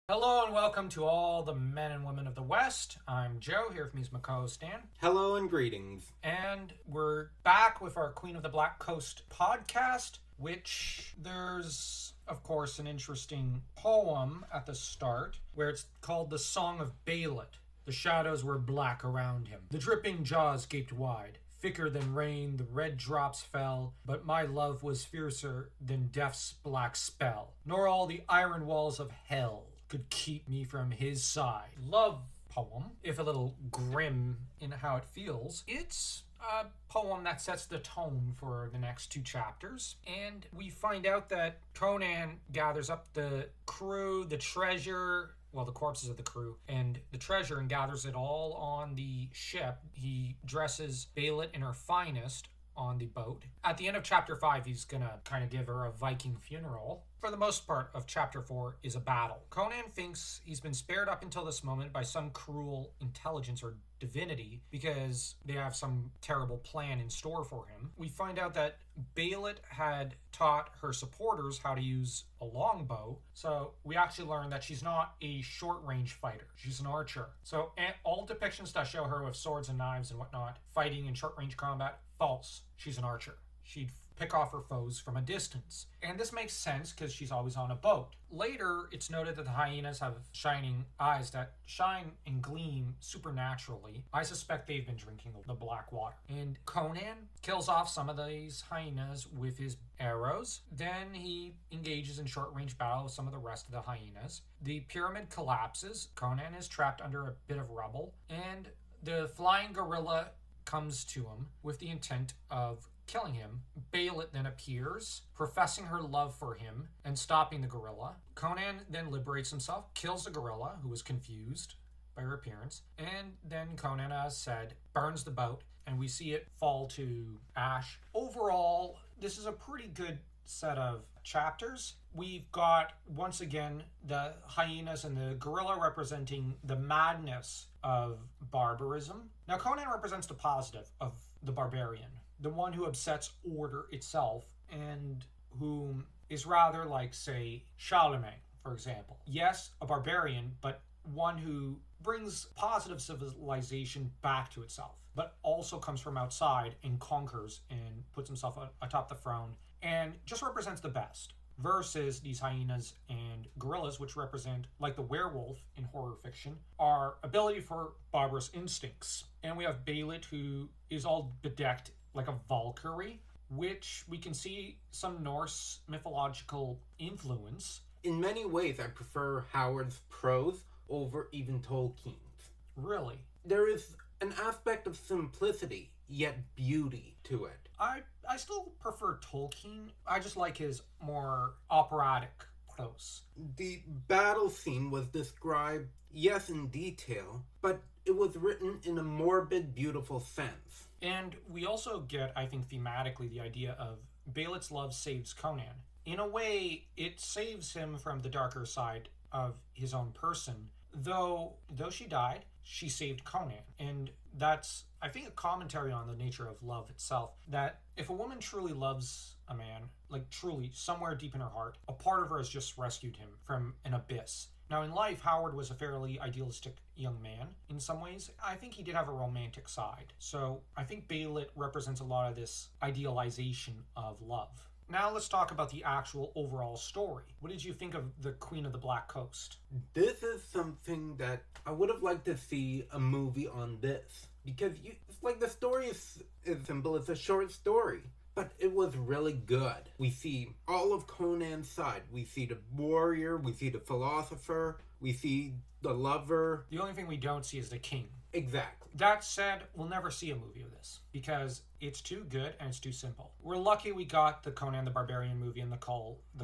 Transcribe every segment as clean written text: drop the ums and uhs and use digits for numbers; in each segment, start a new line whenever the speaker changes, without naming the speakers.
Hello and welcome to all the men and women of the West. I'm Joe, here with me is my co-host Dan.
Hello and greetings.
And we're back with our Queen of the Black Coast podcast, which there's, of course, an interesting poem at the start where it's called The Song of Belit. The shadows were black around him. The dripping jaws gaped wide. Thicker than rain, the red drops fell, but my love was fiercer than death's black spell, nor all the iron walls of hell could keep me from his side. Love poem, if a little grim in how it feels. It's a poem that sets the tone for the next two chapters, and we find out that Conan gathers up the crew, the treasure, well, the corpses of the crew, and the treasure, and gathers it all on the ship. He dresses Belit in her finest on the boat. At the end of chapter 5, he's gonna kind of give her a Viking funeral. For the most part of chapter 4 is a battle. Conan thinks he's been spared up until this moment by some cruel intelligence or divinity because they have some terrible plan in store for him. We find out that Belit had taught her supporters how to use a longbow, so we actually learn that she's not a short-range fighter. She's an archer. So all depictions that show her with swords and knives and whatnot, fighting in short-range combat, false. She's an archer. She'd pick off her foes from a distance. And this makes sense because she's always on a boat. Later, it's noted that the hyenas have shining eyes that shine and gleam supernaturally. I suspect they've been drinking the black water. And Conan kills off some of these hyenas with his arrows. Then he engages in short-range battle with some of the rest of the hyenas. The pyramid collapses. Conan is trapped under a bit of rubble. And the flying gorilla comes to him with the intent of killing him. Belit then appears, professing her love for him and stopping the gorilla. Conan then liberates himself, kills the gorilla, who was confused by her appearance, and then Conan, as said, burns the boat, and we see it fall to ash. Overall, this is a pretty good set of chapters. We've got, once again, the hyenas and the gorilla representing the madness of barbarism. Now, Conan represents the positive of the barbarian, the one who upsets order itself, and whom is rather like, say, Charlemagne, for example. Yes, a barbarian, but one who brings positive civilization back to itself, but also comes from outside and conquers and puts himself atop the throne and just represents the best. Versus these hyenas and gorillas, which represent, like the werewolf in horror fiction, our ability for barbarous instincts. And we have Belit, who is all bedecked like a Valkyrie, which we can see some Norse mythological influence.
In many ways, I prefer Howard's prose over even Tolkien's.
Really?
There is an aspect of simplicity, yet beauty to it.
I still prefer Tolkien. I just like his more operatic prose.
The battle scene was described, yes, in detail, but it was written in a morbid, beautiful sense.
And we also get, I think, thematically the idea of Belit's love saves Conan. In a way, it saves him from the darker side of his own person. Though she died, she saved Conan. And that's, I think, a commentary on the nature of love itself. That if a woman truly loves a man, like truly, somewhere deep in her heart, a part of her has just rescued him from an abyss. Now, in life, Howard was a fairly idealistic young man in some ways. I think he did have a romantic side. So I think Belit represents a lot of this idealization of love. Now let's talk about the actual overall story. What did you think of the Queen of the Black Coast?
This is something that I would have liked to see a movie on this. Because it's like the story is simple, it's a short story. But it was really good. We see all of Conan's side. We see the warrior, we see the philosopher, we see the lover.
The only thing we don't see is the king.
Exactly.
That said, we'll never see a movie of this because it's too good and it's too simple. We're lucky we got the Conan the Barbarian movie and the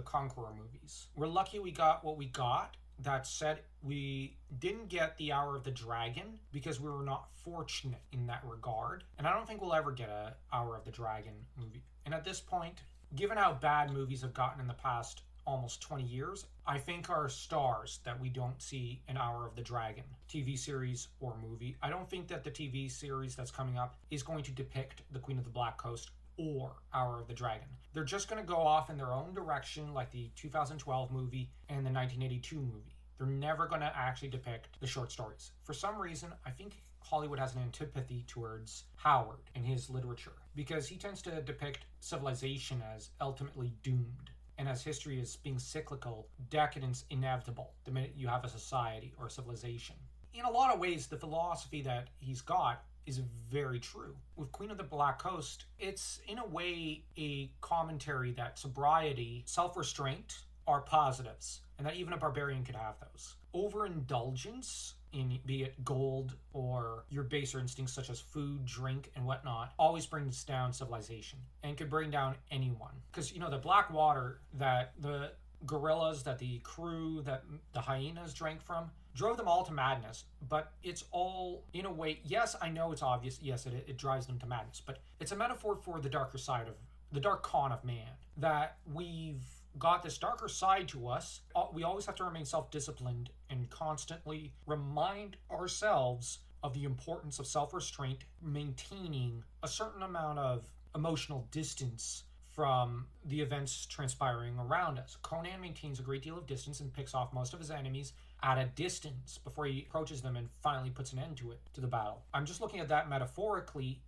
Conqueror movies. We're lucky we got what we got. That said, we didn't get the Hour of the Dragon because we were not fortunate in that regard. And I don't think we'll ever get a Hour of the Dragon movie. And at this point, given how bad movies have gotten in the past almost 20 years, I think our stars that we don't see an Hour of the Dragon TV series or movie. I don't think that the TV series that's coming up is going to depict the Queen of the Black Coast or Hour of the Dragon. They're just going to go off in their own direction like the 2012 movie and the 1982 movie. They're never going to actually depict the short stories. For some reason, I think Hollywood has an antipathy towards Howard and his literature because he tends to depict civilization as ultimately doomed and as history as being cyclical, decadence inevitable the minute you have a society or a civilization. In a lot of ways, the philosophy that he's got is very true. With Queen of the Black Coast, it's in a way a commentary that sobriety, self-restraint are positives, and that even a barbarian could have those. Overindulgence in be it gold or your baser instincts such as food, drink, and whatnot always brings down civilization and could bring down anyone. Because, the black water that the gorillas, that the crew, that the hyenas drank from, drove them all to madness. But it's all, in a way, yes, I know it's obvious, yes, it drives them to madness, but it's a metaphor for the darker side of the dark con of man, that we've got this darker side to us. We always have to remain self-disciplined and constantly remind ourselves of the importance of self-restraint, maintaining a certain amount of emotional distance from the events transpiring around us. Conan maintains a great deal of distance and picks off most of his enemies at a distance before he approaches them and finally puts an end to the battle. I'm just looking at that metaphorically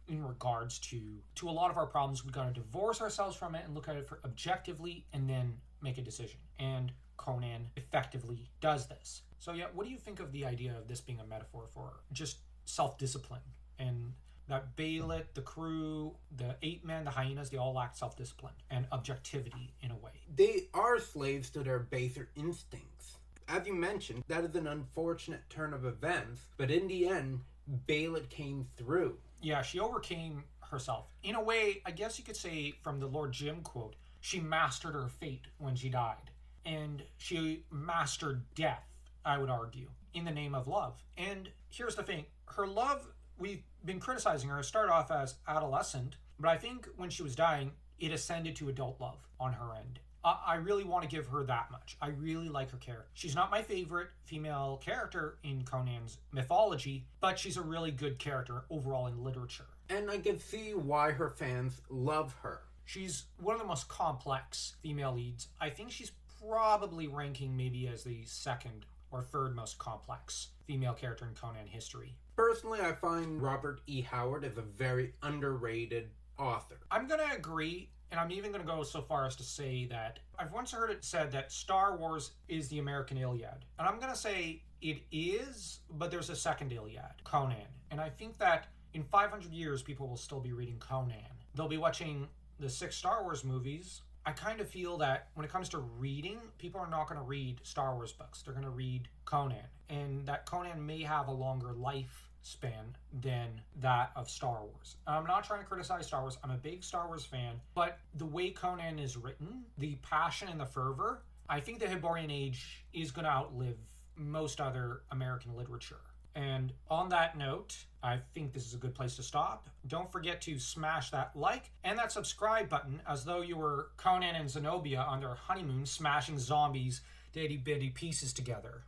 in regards to a lot of our problems. We got to divorce ourselves from it and look at it objectively and then make a decision. And Conan effectively does this. So yeah, what do you think of the idea of this being a metaphor for just self-discipline, and that Belit, the crew, the 8 men, the hyenas, they all lack self-discipline and objectivity in a way?
They are slaves to their baser instincts. As you mentioned, that is an unfortunate turn of events, but in the end, Belit came through.
Yeah, she overcame herself. In a way, I guess you could say, from the Lord Jim quote, she mastered her fate when she died. And she mastered death, I would argue, in the name of love. And here's the thing. Her love, we've been criticizing her, started off as adolescent, but I think when she was dying, it ascended to adult love on her end. I really want to give her that much. I really like her character. She's not my favorite female character in Conan's mythology, but she's a really good character overall in literature.
And I can see why her fans love her.
She's one of the most complex female leads. I think she's probably ranking maybe as the second or third most complex female character in Conan history.
Personally, I find Robert E. Howard is a very underrated author.
I'm going to agree. And I'm even going to go so far as to say that I've once heard it said that Star Wars is the American Iliad. And I'm going to say it is, but there's a second Iliad, Conan. And I think that in 500 years, people will still be reading Conan. They'll be watching the 6 Star Wars movies. I kind of feel that when it comes to reading, people are not going to read Star Wars books. They're going to read Conan. And that Conan may have a longer life span than that of Star Wars. I'm not trying to criticize Star Wars. I'm a big Star Wars fan, but the way Conan is written, the passion and the fervor, I think the Hyborian Age is going to outlive most other American literature. And on that note, I think this is a good place to stop. Don't forget to smash that like and that subscribe button as though you were Conan and Zenobia on their honeymoon smashing zombies to itty bitty pieces together.